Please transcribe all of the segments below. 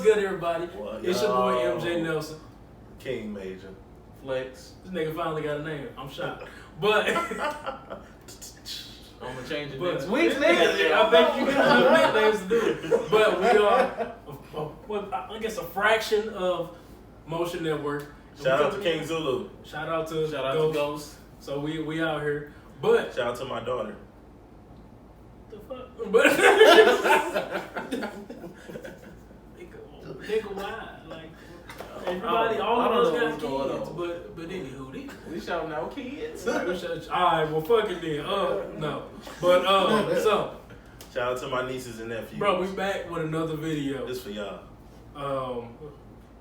good, everybody? Well, It's your boy MJ Nelson. King Major. Flex. This nigga finally got a name. I'm shocked. But I'm gonna change it next week, I nigga. bet you got some nicknames to do. But we are, I guess, a fraction of Motion Network. Shout out to King Zulu. Shout out to Ghost. So we out here. But Shout out to my daughter. the fuck? But nigga, why? Like everybody, all I of don't us know got what's going kids. on. But anywho, these. We shouting out kids. Alright, well fuck it then. No. But so Shout out to my nieces and nephews. bro, we back with another video. This for y'all.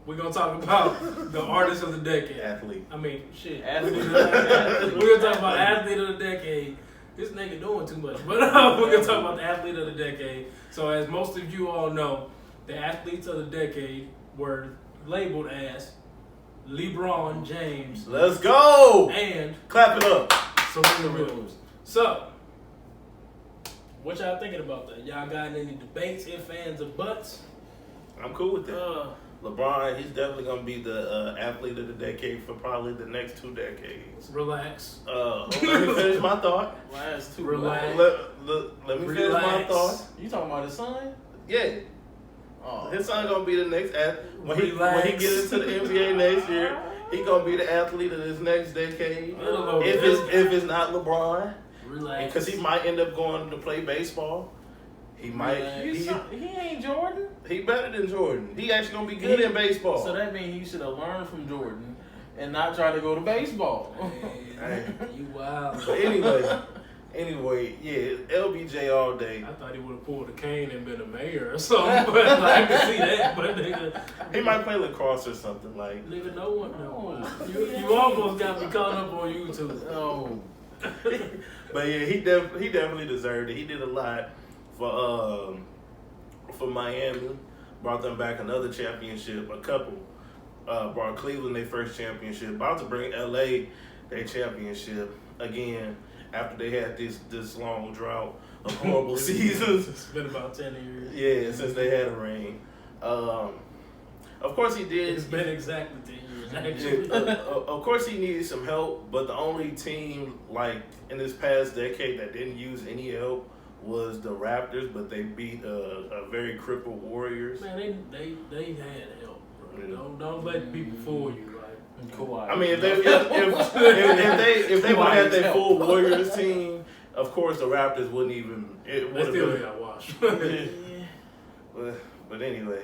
We're gonna talk about the artist of the decade. Athlete. I mean, shit. Athlete. We're gonna talk about athlete of the decade. This nigga doing too much, but we're gonna talk about the athlete of the decade. So, as most of you all know, the athletes of the decade were labeled as LeBron James Let's go! and Clap it up. Serena Williams. So, what y'all thinking about that? Y'all got any debates, ifs, ands, or buts? I'm cool with that. LeBron, he's definitely gonna be the athlete of the decade for probably the next 2 decades. Relax. Let me finish my thought. Last two. Relax. Let me finish my thought. You talking about his son? Yeah, Oh. his son gonna be the next when he Relax. get into the NBA next year. He gonna be the athlete of this next decade. If it's not LeBron, Relax. because he might end up going to play baseball. He might. He ain't Jordan. He better than Jordan. He actually gonna be good in baseball. So that means he should have learned from Jordan and not try to go to baseball. Hey, you wild. But anyway, yeah, LBJ all day. I thought he would have pulled a cane and been a mayor or something, but like, I can see that. But nigga, He might play lacrosse or something like. nigga, no one knows. You almost got me caught up on YouTube. Oh. But yeah, he definitely deserved it. He did a lot for Miami. Brought them back another championship. A couple. Brought Cleveland their first championship. About to bring LA their championship again after they had this long drought of horrible seasons. It's been about 10 years. Yeah, since they had a ring. Of course he did. It's been exactly 10 years, actually. Of course he needed some help, but the only team like in this past decade that didn't use any help was the Raptors, but they beat a very crippled Warriors. Man, they had help, bro. Don't let people fool you. Like, Kawhi. I mean, if they would have had their full Warriors team, of course the Raptors wouldn't even. It they would still have got washed. been. But anyway,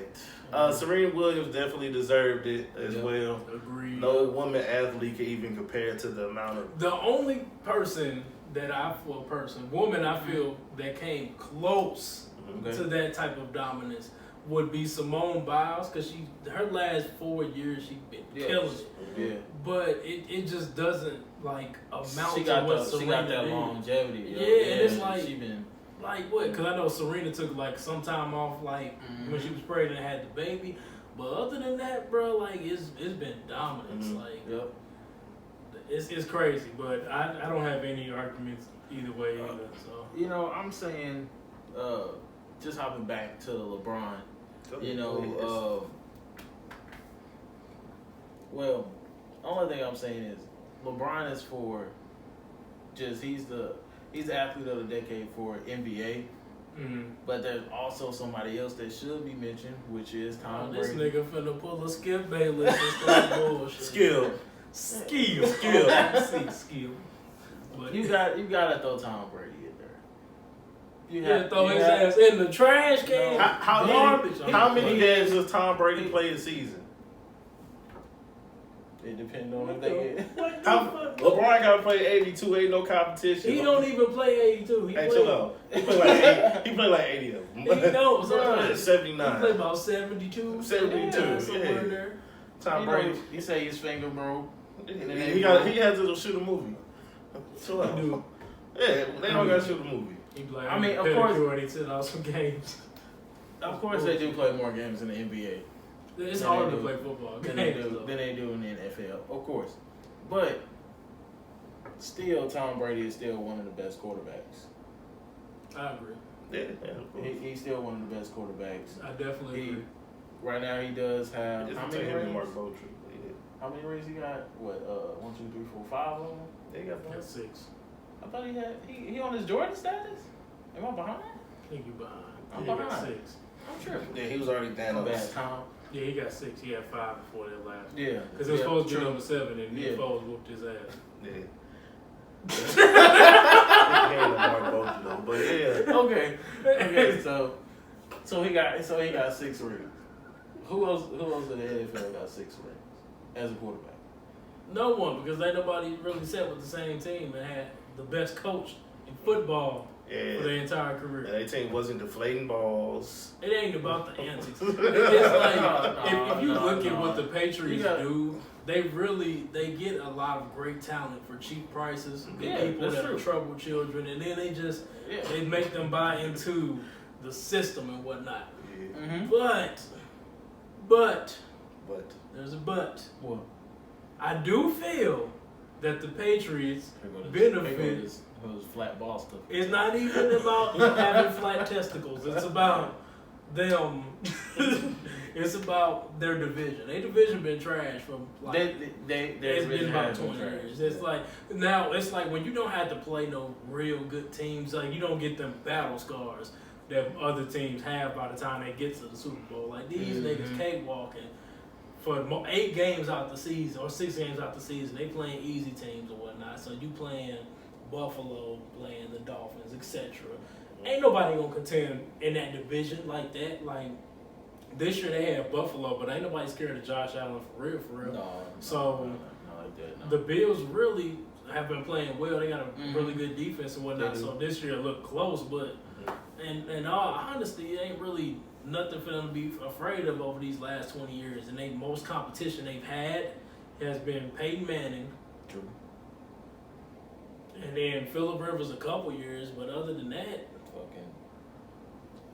Serena Williams definitely deserved it as well. Agreed. No woman athlete can even compare to the amount of. The only person that woman I feel that came close to that type of dominance would be Simone Biles, because her last 4 years she's been killing it. Yeah. But it just doesn't like amount She to got what that Serena did. longevity. Yeah, and it's like she been what? Because I know Serena took like some time off, like when she was pregnant and had the baby. But other than that, bro, like it's been dominance. Like it's crazy. But I don't have any arguments either way either. So I'm saying, just hopping back to LeBron. Well, only thing I'm saying is LeBron is for just he's the athlete of the decade for NBA. But there's also somebody else that should be mentioned, which is Tom this Brady. nigga finna pull a Skip Bayless and start bullshit. Skill. Skill. But You gotta throw Tom Brady in there. You throw his ass in the trash can. How many games does Tom Brady play a season? It depends on if they get. LeBron got to play 82, ain't no competition. He don't even play 82. He Hey, chill out. He play like 80 of them. He don't. Sometimes 79. He play about 72. 72, somewhere in there. Tom Brady. He say his finger broke. He had to shoot a movie. Chill out. do. Yeah, they don't got to shoot a movie. He play. I mean, of course- he took out some games. Of course, they do play more games in the NBA It's Than hard they to do. play football than games. they do in the NFL, of course. But still, Tom Brady is still one of the best quarterbacks. I agree. Yeah, of course. He's still one of the best quarterbacks. I definitely agree. right now he does have how many rings? How many rings he got? What? 1, 2, 3, 4, 5 of them. They got 6. I thought he had he on his Jordan status. Am I behind? I think you behind. I'm He behind. got 6. I'm tripping. Yeah, he was already Bad Thanos. time. Yeah, he got 6. He had 5 before that last. Yeah. Because it was supposed to be true. number 7, and Nick Yeah. Foles whooped his ass. Yeah. But yeah. Okay. Okay. So he got 6 rings. Who else in the NFL got 6 rings as a quarterback? No one, because ain't nobody really sat with the same team and had the best coach in football for their entire career. And their team wasn't deflating balls. It ain't about the antics. It's like if you look at what the Patriots do, they get a lot of great talent for cheap prices. People that are troubled children, and then they make them buy into the system and whatnot. Yeah. Mm-hmm. But there's a but. What? I do feel that the Patriots benefit. Those flat ball stuff. It's not even about having flat testicles. It's about them. It's about their division. Their division been trashed from like it's been about 20 years. It's like now it's like when you don't have to play no real good teams, like you don't get them battle scars that other teams have by the time they get to the Super Bowl. Like these niggas cakewalking for 8 games out the season or 6 games out the season. They playing easy teams or whatnot. So you playing Buffalo, playing the Dolphins, etc. Ain't nobody gonna contend in that division like that. Like this year they had Buffalo, but ain't nobody scared of Josh Allen for real. No, so not like that, no. the Bills really have been playing well. They got a really good defense and whatnot. So this year it looked close, but in all honesty, it ain't really nothing for them to be afraid of over these last 20 years. And they most competition they've had has been Peyton Manning. True. And then Phillip Rivers a couple years, but other than that, fucking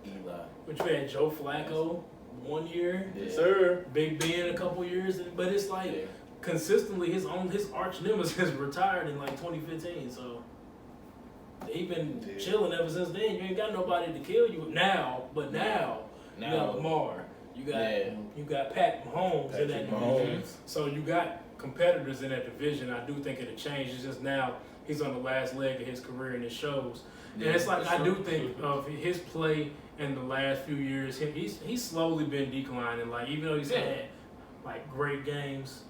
Eli. But you had Joe Flacco 1 year, Yes, sir. Big Ben a couple years, but it's like consistently his arch nemesis retired in like 2015. So he been chilling ever since then. You ain't got nobody to kill you now, but now you got Lamar, you got Pat Mahomes in that division. So you got competitors in that division. I do think it'll change. It's just now he's on the last leg of his career and it shows. And it's like I do think of his play in the last few years. He's slowly been declining. Like even though he's had like great games,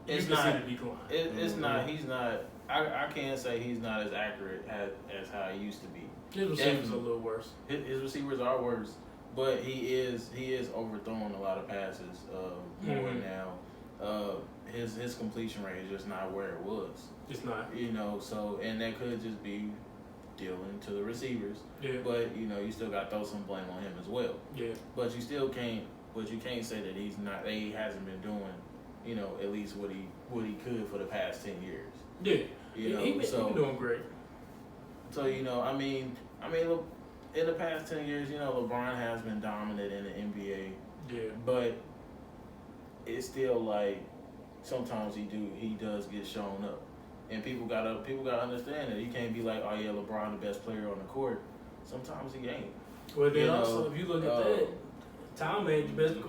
it's you can not see the decline. It's not. He's not. I can't say he's not as accurate as how he used to be. His receivers are a little worse. His receivers are worse, but he is overthrowing a lot of passes more now. His completion rate is just not where it was. It's not. So and that could just be dealing to the receivers. Yeah. But you still got to throw some blame on him as well. Yeah. But you still can't. But you can't say that he's not. That he hasn't been doing. At least what he could for the past 10 years. Yeah. He been doing great. So I mean, look, in the past 10 years, LeBron has been dominant in the NBA. Yeah. But it's still like sometimes he does get shown up, and people gotta understand that you can't be like, oh yeah, LeBron the best player on the court. Sometimes he ain't. Well, then also if you look at that, Tom made the best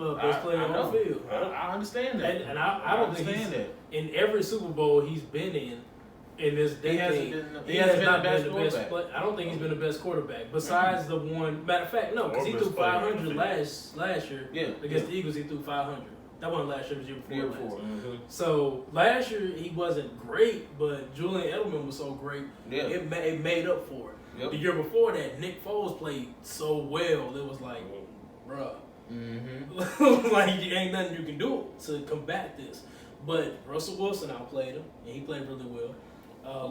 player on the field. I understand that, and I don't think that in every Super Bowl he's been in this decade, he has not been the best player. I don't think he's been the best quarterback. Besides the one, matter of fact, no, because he threw 500 last year. Yeah, against the Eagles, he threw 500. That wasn't last year, it was the year before. So last year he wasn't great, but Julian Edelman was so great, it made up for it. Yep. The year before that, Nick Foles played so well, it was like, bruh. Like, ain't nothing you can do to combat this. But Russell Wilson outplayed him, and he played really well.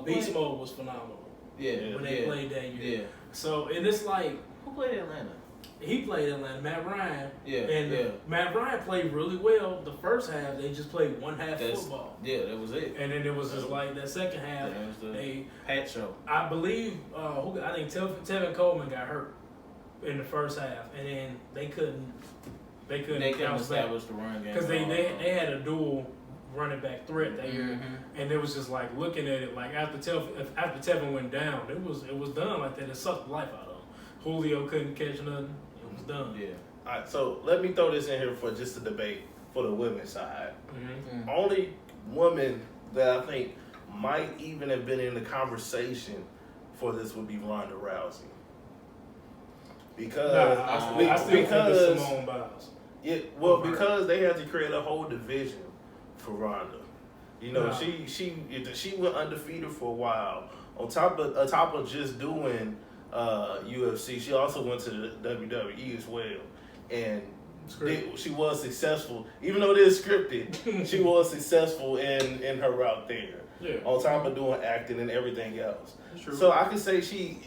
Beast Mode was phenomenal. When they played that year. Yeah. So, and it's like, who played Atlanta? He played Atlanta, Matt Ryan. Matt Ryan played really well the first half. They just played one half football. Yeah, that was it. And then it was just like that second half. That was the Pat show. I believe, I think Tevin Coleman got hurt in the first half, and then they couldn't establish the run game because they had a dual running back threat that year, and it was just like looking at it like after Tevin went down, it was done like that. It sucked the life out of him. Julio couldn't catch nothing. It was done. Yeah. All right, so let me throw this in here for just a debate for the women's side. Mm-hmm. Only woman that I think might even have been in the conversation for this would be Ronda Rousey. Because I still think it's Simone Biles. Yeah, well, because they had to create a whole division for Ronda. You know, she went undefeated for a while. On top of just doing UFC, she also went to the WWE as well, and she was successful. Even though it is scripted, she was successful in her route there. Yeah. On top of doing acting and everything else. True. So I can say she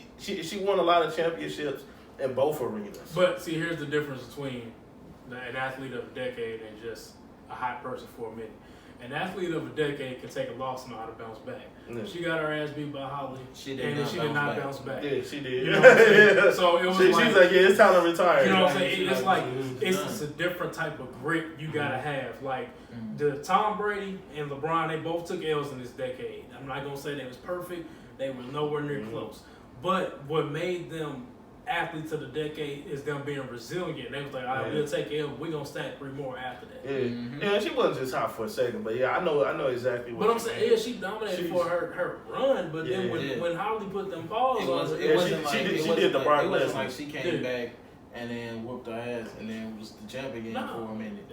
won a lot of championships in both arenas. But see, here's the difference between an athlete of a decade and just a hot person for a minute. An athlete of a decade can take a loss and know how to bounce back. Yeah. She got her ass beat by Holly, she did not bounce back. Yeah, she did. You know what I'm saying? So it was she's like, yeah, it's time to retire. You know what I'm saying? It's like it's just a different type of grit you gotta have. Like the Tom Brady and LeBron, they both took L's in this decade. I'm not gonna say they was perfect. They were nowhere near close. But what made them athletes of the decade is them being resilient. They was like, all right, we'll take L. We're gonna stack 3 more after that. Yeah, yeah, she wasn't just hot for a second, but yeah, I know exactly what. But I'm saying, she dominated for her run. But then when Holly put them balls on, she did the Brock Lesnar. It wasn't like she came back and then whooped her ass and then was the champ again for a minute.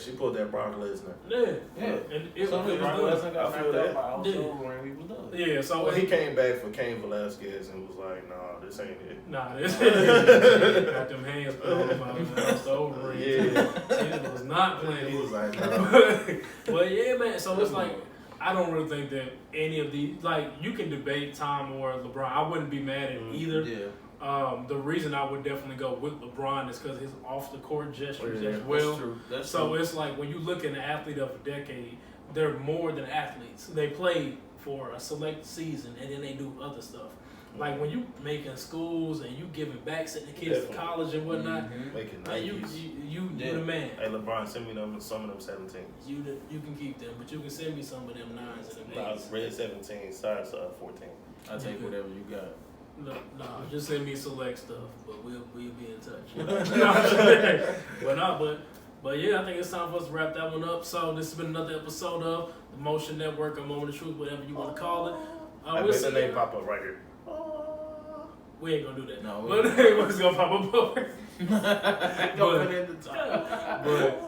She pulled that Brock Lesnar. Yeah. And it Brock Lesnar got knocked out by also when he was done. Yeah, so he came back for Cain Velasquez and was like, nah, this ain't it. Nah, this ain't it. Got them hands put on him out the over. Yeah. It was not playing. He was like, nah. But yeah, man, so it's like, I don't really think that any of these, like, you can debate Tom or LeBron. I wouldn't be mad at either. Yeah. The reason I would definitely go with LeBron is because his off-the-court gestures as That's well. true. That's so true. it's like when you look at an athlete of a decade, they're more than athletes. They play for a select season and then they do other stuff. Like when you making schools and you giving back, sending the kids to college and whatnot, making man, you the man. Hey LeBron, send me some of them 17s. You can keep them, but you can send me some of them 9s and them 8s. Red 17, size 14. I'll take whatever you got. No, just send me select stuff, but we'll be in touch. But yeah, I think it's time for us to wrap that one up. So this has been another episode of the Motion Network, or Moment of Truth, whatever you want to call it. I bet the name pop up right here. We ain't gonna do that. No, but it's gonna pop up over. Go put it in the top. But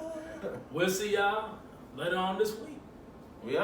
we'll see y'all later on this week. We out.